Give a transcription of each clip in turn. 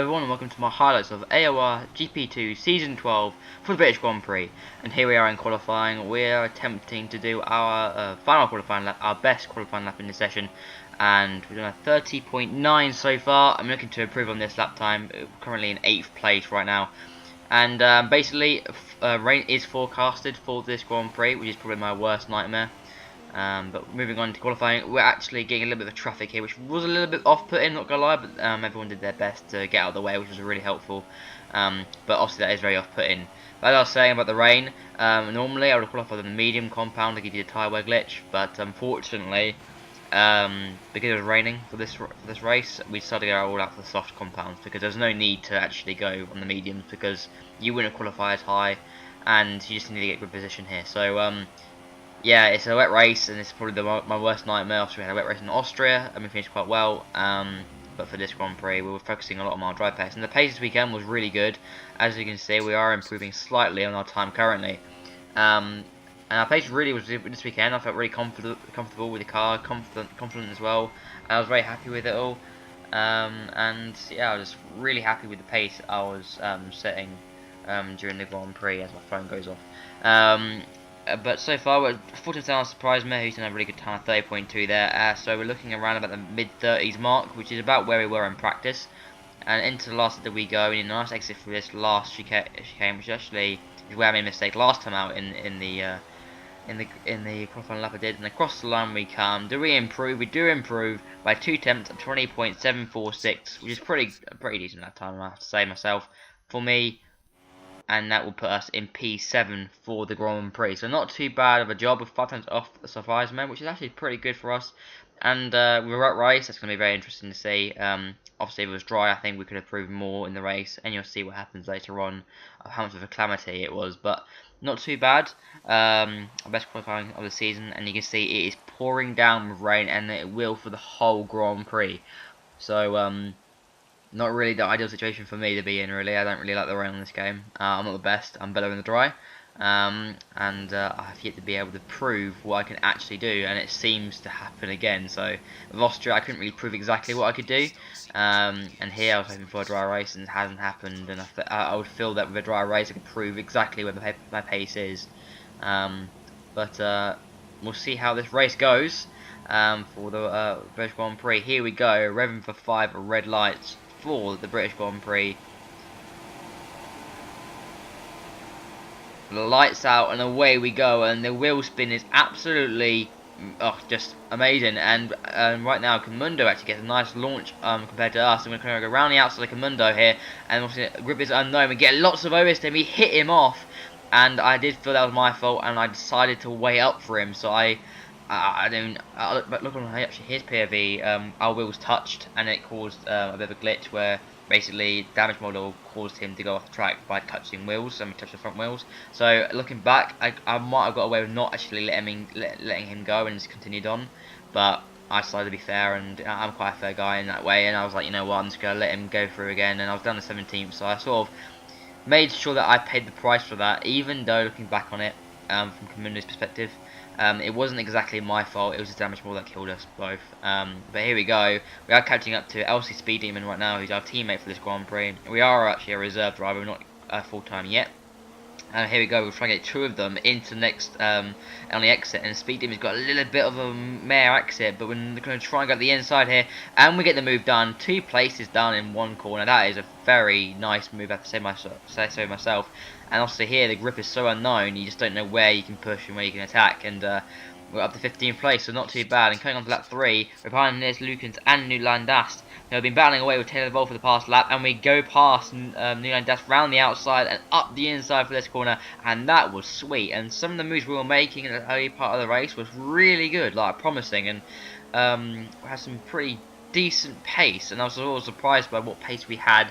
everyone and welcome to my highlights of AOR GP2 Season 12 for the British Grand Prix. And here we are in qualifying. We are attempting to do our final qualifying lap, our best qualifying lap in this session. And we're doing a 30.9 so far. I'm looking to improve on this lap time. We're currently in 8th place right now. And basically, rain is forecasted for this Grand Prix, which is probably my worst nightmare. But moving on to qualifying, we're actually getting a little bit of traffic here, which was a little bit off-putting, not gonna lie, but everyone did their best to get out of the way, which was really helpful. But obviously that is very off-putting. But as I was saying about the rain, normally I would have qualified in the medium compound to give you a tyre wear glitch, but unfortunately, because it was raining for this race, we decided to go all out for the soft compounds, because there's no need to actually go on the mediums, because you wouldn't qualify as high, and you just need to get good position here. So yeah, it's a wet race, and it's probably my worst nightmare. Obviously, we had a wet race in Austria, and we finished quite well. But for this Grand Prix, we were focusing a lot on our dry pace, and the pace this weekend was really good. As you can see, we are improving slightly on our time currently. And our pace really was this weekend. I felt really comfortable with the car, confident as well. And I was very happy with it all. And yeah, I was really happy with the pace I was setting during the Grand Prix as my phone goes off. But so far, we're 14th surprise me, who's done a really good time, 30.2 there. So we're looking around about the mid-30s mark, which is about where we were in practice. And into the last that we go, we need a nice exit for this last chicane, which actually is where I made a mistake last time out in the qualifying lap I did. And across the line we come. Do we improve? We do improve by 2 tenths at 20.746, which is pretty decent that time, I have to say myself, for me. And that will put us in P7 for the Grand Prix. So not too bad of a job with 5 times off the surprise man, which is actually pretty good for us. And with a wet race, that's going to be very interesting to see. Obviously, if it was dry, I think we could have proved more in the race, and you'll see what happens later on, how much of a calamity it was. But not too bad. Our best qualifying of the season, and you can see it is pouring down with rain, and it will for the whole Grand Prix. So not really the ideal situation for me to be in, really. I don't really like the rain in this game. I'm not the best. I'm better in the dry. I have yet to be able to prove what I can actually do, and it seems to happen again. So with Austria, I couldn't really prove exactly what I could do. And here I was hoping for a dry race, and it hasn't happened. And I would feel that with a dry race, I could prove exactly where my pace is. But we'll see how this race goes for the British Grand Prix. Here we go, revving for 5 red lights for the British Grand Prix. The lights out and away we go, and the wheel spin is absolutely just amazing. And right now Comundo actually gets a nice launch compared to us. I'm going to go around the outside of Comundo here, and obviously the grip is unknown. We get lots of oversteer, we hit him off, and I did feel that was my fault, and I decided to wait up for him. So look on actually his POV, our wheels touched, and it caused a bit of a glitch where basically damage model caused him to go off the track by touching wheels, and we touched the front wheels. So looking back, I might have got away with not actually letting him go and just continued on, but I decided to be fair, and I'm quite a fair guy in that way, and I was like, you know what, I'm just going to let him go through again, and I was down to 17th, so I sort of made sure that I paid the price for that, even though looking back on it, from Comundo's perspective, it wasn't exactly my fault. It was the damage model that killed us both. But here we go. We are catching up to LC Speed Demon right now, who's our teammate for this Grand Prix. We are actually a reserve driver, not full-time yet. And here we go. We'll try and get 2 of them into next on the exit. And Speed Demon's got a little bit of a mare exit, but we're going to try and go to the inside here, and we get the move done. 2 places done in 1 corner. That is a very nice move, I have to say so myself. And obviously here the grip is so unknown, you just don't know where you can push and where you can attack. And we're up to 15th place, so not too bad. And coming on to lap 3, we're behind Nils Lukens and Nuland Dast. They've been battling away with Taylor Vol for the past lap, and we go past Nuland Dast round the outside and up the inside for this corner, and that was sweet. And some of the moves we were making in the early part of the race was really good, like promising, and we had some pretty decent pace, and I was always surprised by what pace we had.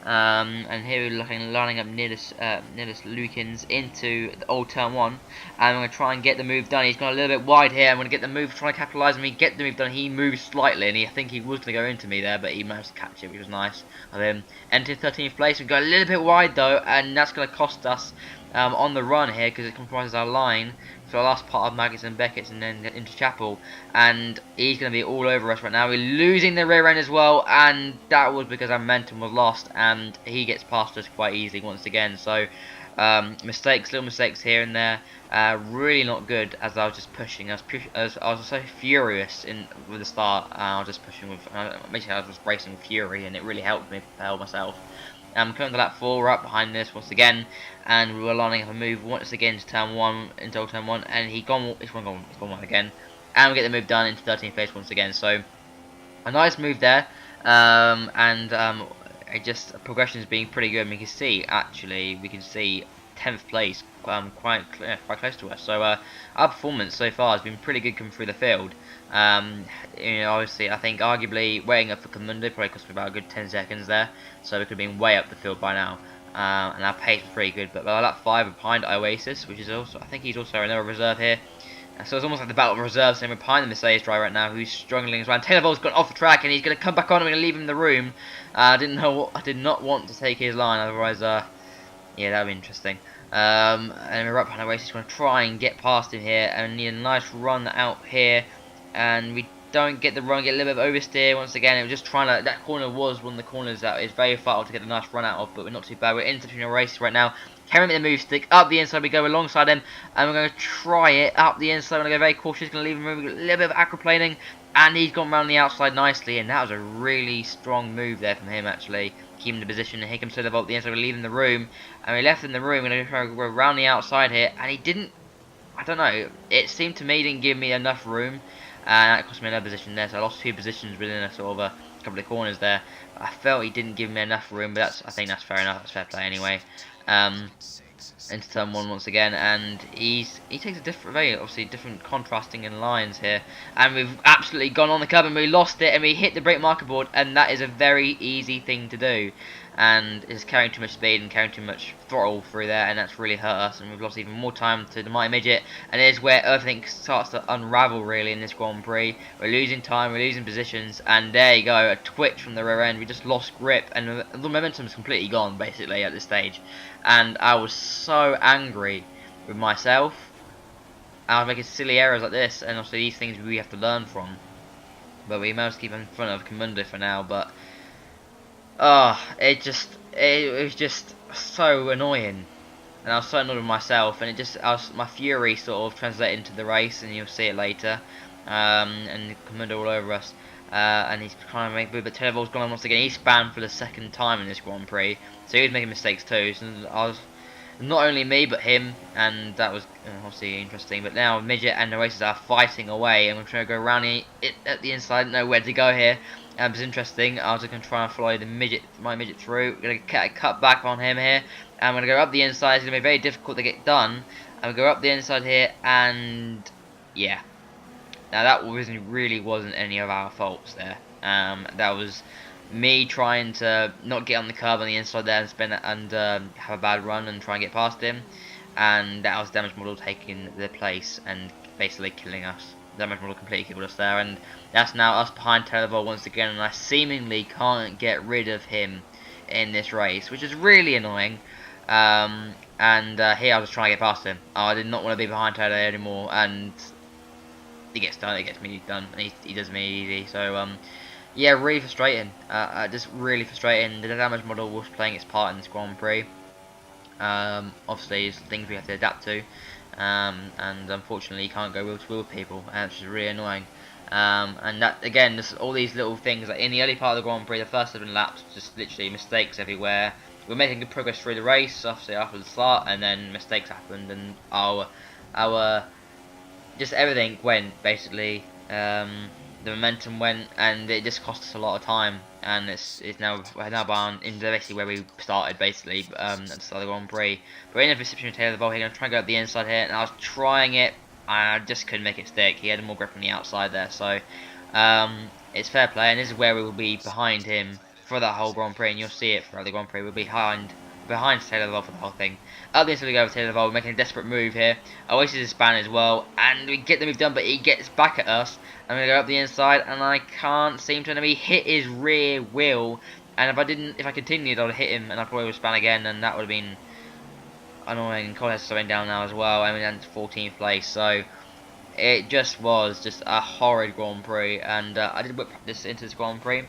And here we're lining up Nils Lukens into the old turn 1, and I'm going to try and get the move done. He's gone a little bit wide here. I'm going to get the move, try and capitalise on me, get the move done. He moves slightly, and I think he was going to go into me there, but he managed to catch it, which was nice of him. Entered 13th place. We got a little bit wide though, and that's going to cost us on the run here, because it compromises our line for the last part of Maggots and Beckett's and then into Chapel, and he's going to be all over us right now. We're losing the rear end as well, and that was because our momentum was lost, and he gets past us quite easily once again. So little mistakes here and there, really not good. As I was just pushing, I was so furious with the start. I was just pushing with, basically I was just racing with fury, and it really helped me propel myself. Coming to lap 4, we're up behind this once again, and we were lining up a move once again to turn 1, into turn 1, and he's gone one again, and we get the move done into 13th place once again. So a nice move there, just progression is being pretty good. And we can see 10th place, quite close to us. So our performance so far has been pretty good coming through the field. Obviously, I think arguably waiting up for Comundo probably cost me about a good 10 seconds there, so we could have been way up the field by now. And our pace was pretty good. But by lap 5, we're behind Oasis, which is also, I think he's also another reserve here. So it's almost like the battle of reserves, and we're behind the Mercedes driver right now, who's struggling as well. Taylor Vol's gone off the track, and he's going to come back on. I'm going to leave him in the room. I did not want to take his line, otherwise, yeah, that would be interesting. And we're right behind Oasis. We're going to try and get past him here, and need a nice run out here. And we don't get the run, get a little bit of oversteer once again. It was just trying to, that corner was one of the corners that is very vital to get a nice run out of, but we're not too bad. We're in between a race right now. Carrying the move stick up the inside, we go alongside him, and we're going to try it up the inside. We're going to go very cautious, going to leave him moving, a little bit of aquaplaning, and he's gone around the outside nicely, and that was a really strong move there from him actually, keeping the position. And here comes Taylor Volt the inside, we're leaving the room, and we left in the room. We're going to try to go around the outside here, and he didn't, I don't know, it seemed to me he didn't give me enough room. And that cost me another position there, so I lost 2 positions within a sort of a couple of corners there. I felt he didn't give me enough room, but I think that's fair enough. That's fair play anyway. Into turn 1 once again, and he takes a very obviously different contrasting in lines here, and we've absolutely gone on the curb and we lost it, and we hit the brake marker board, and that is a very easy thing to do. And it's carrying too much speed and carrying too much throttle through there, and that's really hurt us, and we've lost even more time to the Mighty Midget, and it is where everything starts to unravel really in this Grand Prix. We're losing time, we're losing positions, and there you go, a twitch from the rear end. We just lost grip, and the momentum's completely gone basically at this stage, and I was so angry with myself. I was making silly errors like this, and obviously these things we have to learn from, but we managed to keep in front of Comundo for now. But it was just so annoying, and I was so annoyed with myself, and my fury sort of translated into the race, and you'll see it later. And Comundo all over us, and he's trying to make move, but Taylor Vol's gone on once again. He's banned for the 2nd time in this Grand Prix, so he was making mistakes too. So I was, not only me but him, and that was obviously interesting. But now Midget and Oasis are fighting away, and we're trying to go around at the inside. Know where to go here. It was interesting. I was going to try and follow my midget through. We're going to cut back on him here. I'm going to go up the inside. It's going to be very difficult to get done. I'm going to go up the inside here, and yeah. Now that really wasn't any of our faults there. That was me trying to not get on the curb on the inside there and have a bad run and try and get past him. And that was Damage Model taking the place and basically killing us. Damage Model completely killed us there, and that's now us behind Taylor Volt once again, and I seemingly can't get rid of him in this race, which is really annoying. Here I was trying to get past him. I did not want to be behind Taylor anymore, and he gets me done, and he does me easy. So yeah, really frustrating. Just really frustrating. The Damage Model was playing its part in this Grand Prix. Obviously, it's things we have to adapt to. And unfortunately you can't go wheel to wheel with people, which is really annoying. And that again, just all these little things, like in the early part of the Grand Prix, the first 7 laps, just literally mistakes everywhere. We're making good progress through the race, obviously after the start, and then mistakes happened, and our just everything went basically. The momentum went, and it just cost us a lot of time. And we're now bound into basically where we started basically at the start of the Grand Prix. But we're in a position to Taylor Volt here, going to try and go up the inside here, and I was trying it, and I just couldn't make it stick. He had more grip on the outside there, so it's fair play, and this is where we will be behind him for that whole Grand Prix, and you'll see it throughout the Grand Prix. We'll be behind Taylor Volt for the whole thing. Up the inside we go with Taylor Volt, we're making a desperate move here. Oasis is banned as well, and we get the move done, but he gets back at us. I'm going to go up the inside, and I can't seem to hit his rear wheel. And if I continued, I would have hit him, and I probably would have spun again, and that would have been annoying, and Cole has slowing down now as well. I mean, down to 14th place, so it just was just a horrid Grand Prix, and I did whip this into this Grand Prix,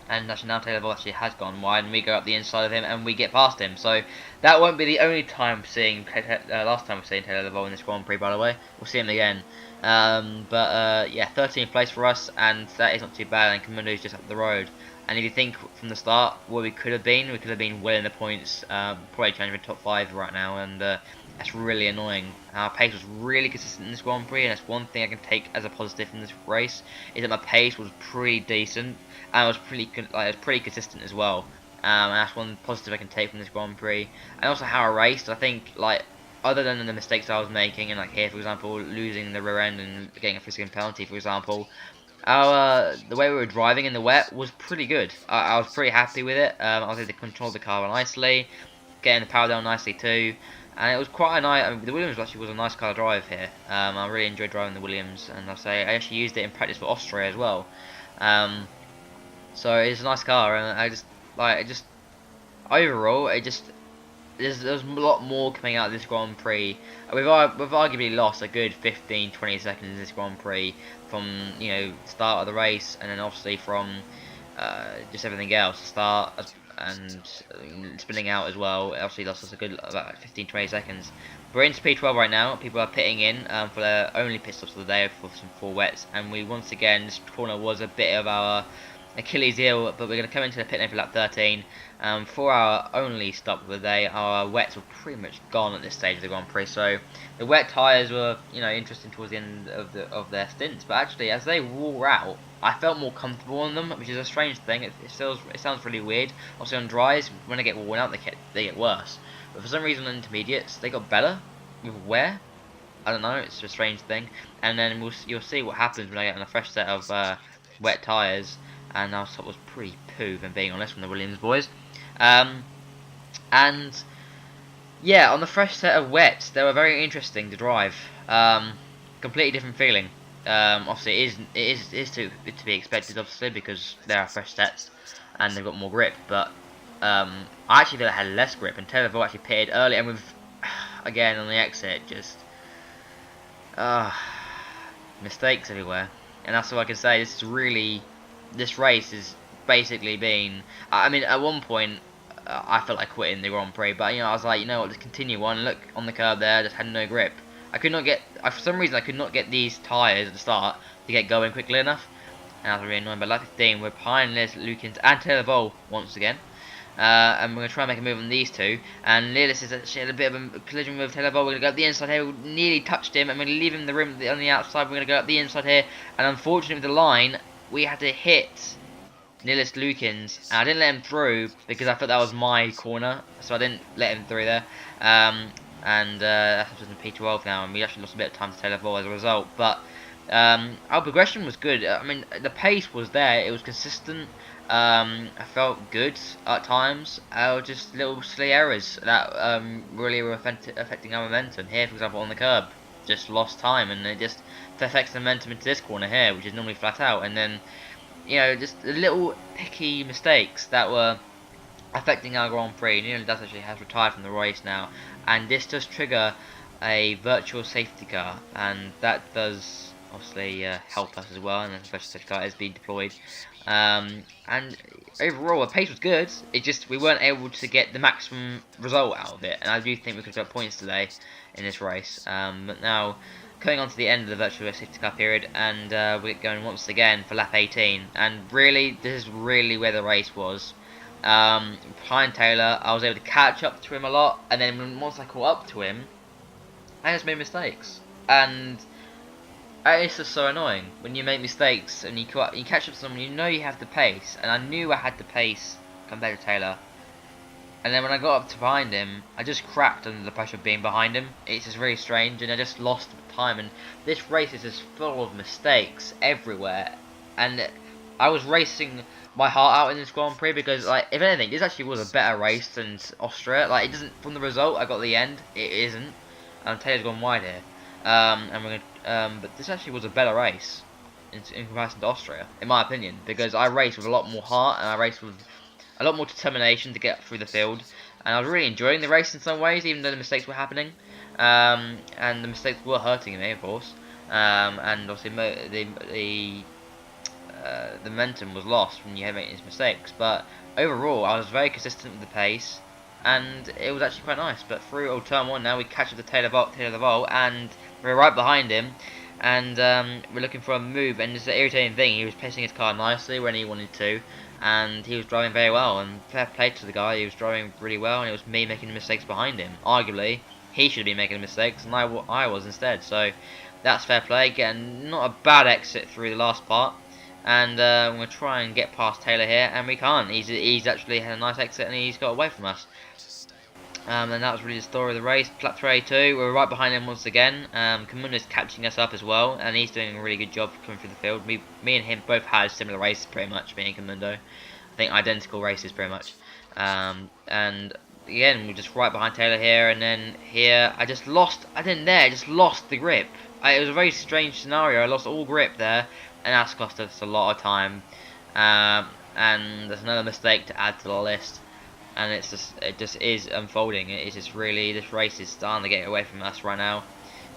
and actually now Taylor actually has gone wide, and we go up the inside of him, and we get past him, so that won't be the only time seeing, last time we're seeing Taylor in this Grand Prix, by the way. We'll see him again. Yeah, 13th place for us, and that is not too bad, and Commando's just up the road. And if you think from the start where we could have been well in the points, probably changing top 5 right now, and that's really annoying. Our pace was really consistent in this Grand Prix, and that's one thing I can take as a positive in this race, is that my pace was pretty decent, and it was pretty consistent as well. And that's one positive I can take from this Grand Prix. And also how I raced, I think, like, other than the mistakes I was making, and like here, for example, losing the rear end and getting a free penalty, for example, the way we were driving in the wet was pretty good. I was pretty happy with it. I was able to control the car nicely, getting the power down nicely too, and it was quite a nice. I mean, the Williams actually was a nice car to drive here. I really enjoyed driving the Williams, and I actually used it in practice for Austria as well. So it's a nice car, and overall, there's a lot more coming out of this Grand Prix. We've arguably lost a good 15-20 seconds in this Grand Prix from, you know, the start of the race, and then obviously from just everything else, the start and spinning out as well. It obviously lost us a good about 15-20 seconds. We're into P12 right now. People are pitting in for their only pit stops of the day for some full wets, and we once again, this corner was a bit of our Achilles heel, but we're going to come into the pit lane for lap 13. For our only stop of the day, our wets were pretty much gone at this stage of the Grand Prix. So the wet tyres were, you know, interesting towards the end of their stints. But actually, as they wore out, I felt more comfortable on them, which is a strange thing. It sounds really weird. Also on dries, when they get worn out, they get worse. But for some reason, on intermediates, they got better with wear. I don't know. It's a strange thing. And then you'll see what happens when I get on a fresh set of wet tyres. And our top was pretty poo, if being honest, from the Williams boys. And yeah, on the fresh set of wets, they were very interesting to drive. Completely different feeling. Obviously, it is to be expected, obviously, because they are fresh sets and they've got more grip. But I actually feel it had less grip, and Taylor actually pitted early, and with again on the exit, just mistakes everywhere. And that's all I can say. This race has basically been. I mean, at one point, I felt like quitting the Grand Prix, but you know, I was like, you know what, just continue on. Look on the curb there, just had no grip. I could not get. For some reason, I could not get these tyres at the start to get going quickly enough, and that was really annoying. But lap 15, we're behind Lewis Lukins and Taylor once again. And we're going to try and make a move on these two. And Lewis is actually had a bit of a collision with Taylor. We're going to go up the inside here. We nearly touched him. I'm going to leave him the rim on the outside. We're going to go up the inside here. And unfortunately, with the line, we had to hit Nils Lukins, and I didn't let him through because I thought that was my corner, so I didn't let him through there. That's in P12 now, and we actually lost a bit of time to Taylor as a result. But our progression was good. I mean, the pace was there; it was consistent. I felt good at times. Just little silly errors that really were affecting our momentum. Here, for example, on the curb, just lost time, and it just affects the momentum into this corner here, which is normally flat out, and then, you know, just little picky mistakes that were affecting our Grand Prix. Neil Does actually has retired from the race now, and this does trigger a virtual safety car, and that does obviously help us as well, and the virtual safety car is being deployed. And overall, the pace was good. It just we weren't able to get the maximum result out of it, and I do think we could have got points today in this race. But now, coming on to the end of the virtual safety car period, and we're going once again for lap 18. And really, this is really where the race was. Behind Taylor, I was able to catch up to him a lot, and then once I caught up to him, I just made mistakes. And it's just so annoying when you make mistakes and you catch up to someone, you know you have the pace, and I knew I had the pace compared to Taylor. And then when I got up to behind him, I just cracked under the pressure of being behind him. It's just very strange, and I just lost time. And this race is just full of mistakes everywhere. And I was racing my heart out in this Grand Prix because, like, if anything, this actually was a better race than Austria. Like, it doesn't, from the result, I got the end. It isn't. Taylor's gone wide here. But this actually was a better race in comparison to Austria, in my opinion, because I raced with a lot more heart, and I raced with a lot more determination to get through the field, and I was really enjoying the race in some ways, even though the mistakes were happening, and the mistakes were hurting me, of course, and obviously the momentum was lost when you had made these mistakes. But overall, I was very consistent with the pace, and it was actually quite nice. But through old turn 1 now, we catch up to tail of the vault, and we're right behind him, and we're looking for a move. And it's an irritating thing, he was placing his car nicely when he wanted to, and he was driving very well, and fair play to the guy, he was driving really well, and it was me making the mistakes behind him. Arguably, he should have been making the mistakes, and I was instead, so that's fair play. Getting not a bad exit through the last part, and we're going to try and get past Taylor here, and we can't. He's actually had a nice exit, and he's got away from us. And that was really the story of the race. Lap 32, we're right behind him once again. Kamunda's catching us up as well, and he's doing a really good job coming through the field. Me and him both had similar races pretty much, me and Kamundo. I think identical races pretty much. And again, we're just right behind Taylor here, and then here, I just lost the grip. It was a very strange scenario. I lost all grip there, and that's cost us a lot of time. And there's another mistake to add to the list. And it just is unfolding. It's just really, this race is starting to get away from us right now.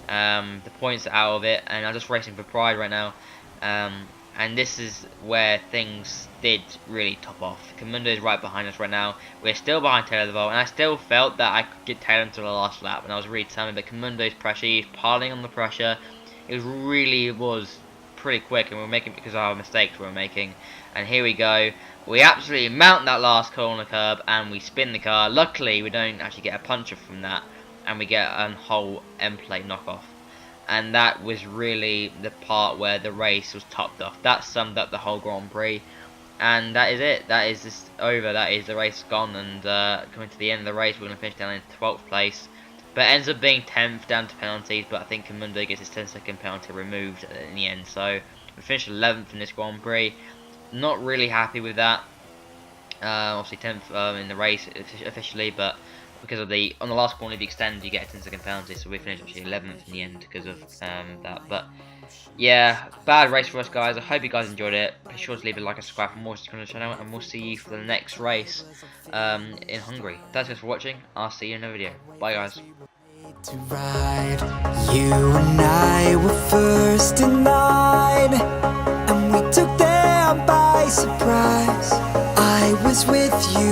The points are out of it, and I'm just racing for pride right now. And this is where things did really top off. Kamundo is right behind us right now. We're still behind Taylor the Vault, and I still felt that I could get Taylor until the last lap, and I was really determined. But Kamundo's pressure, he's piling on the pressure. It was pretty quick, and we were making, because of our mistakes we were making. And here we go. We absolutely mount that last corner curb, and we spin the car. Luckily, we don't actually get a puncture from that, and we get a whole end plate knockoff. And that was really the part where the race was topped off. That summed up the whole Grand Prix, and that is it. That is just over. That is the race gone, and coming to the end of the race, we're going to finish down in 12th place. But it ends up being 10th down to penalties, but I think Kamundo gets his 10-second penalty removed in the end. So we finished 11th in this Grand Prix. Not really happy with that. Obviously 10th in the race officially, but because of on the last corner of the extend, you get a 10-second penalty, so we finished actually 11th in the end because of that. But yeah, bad race for us, guys. I hope you guys enjoyed it. Be sure to leave a like and subscribe for more on the channel, and we'll see you for the next race in Hungary. Thanks guys for watching. I'll see you in another video. Bye guys. To ride. You and I were first in line, and we took them by surprise. I was with you